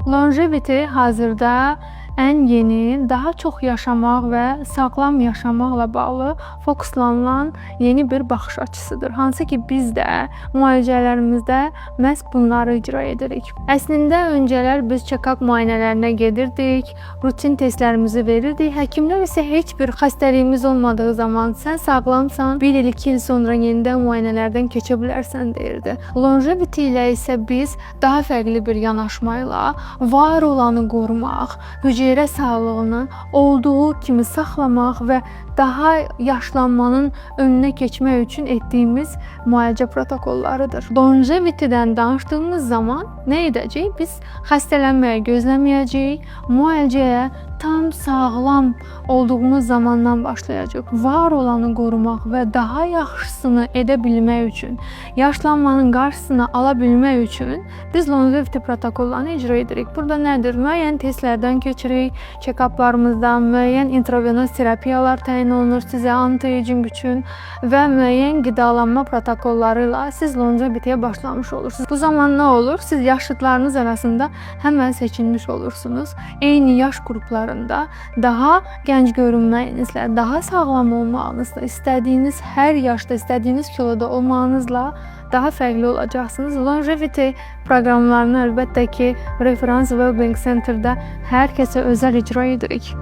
Longevity hazırda ən yeni, daha çox yaşamaq və sağlam yaşamaqla bağlı fokuslanan yeni bir baxış açısıdır. Hansı ki biz də müalicələrimizdə məhz bunları icra edirik. Əslində öncələr biz check-up müayinələrinə gedirdik, rutin testlərimizi verirdik. Həkimlər isə heç bir xəstəliyimiz olmadığı zaman sən sağlamsan, 1 il, 2 il sonra yenidən müayinələrdən keçə bilərsən deyirdi. Longevity ilə isə biz daha fərqli bir yanaşmayla var olanı qorumaq, hüceyrə sağlığını olduğu kimi saxlamaq və daha yaşlanmanın önünə keçmək üçün etdiyimiz müalicə protokollarıdır. Longevity'dən danışdığımız zaman nə edəcəyik? Biz xəstələnməyə gözləməyəcəyik, müalicəyə tam sağlam olduğumuz zamandan başlayacaq. Var olanı qorumaq və daha yaxşısını edə bilmək üçün, yaşlanmanın qarşısını ala bilmək üçün biz longevity protokollarını icra edirik. Burada nədir? Müəyyən testlərdən keçirik, check-uplarımızdan müəyyən intravenöz terapiyalar təyin olunur sizə anti-aging üçün və müəyyən qidalanma protokolları ilə siz longevity'yə başlamış olursunuz. Bu zaman nə olur? Siz yaşıdlarınız arasında həmən seçilmiş olursunuz. Eyni yaş qruplarında daha gənc görünməyinizlə, daha sağlam olmağınızla, istədiyiniz hər yaşda, istədiyiniz kiloda olmağınızla daha fərqli olacaqsınız. Longevity proqramlarını əlbəttə ki, Reference Wellbeing Center'da hər kəsə özəl icra edirik.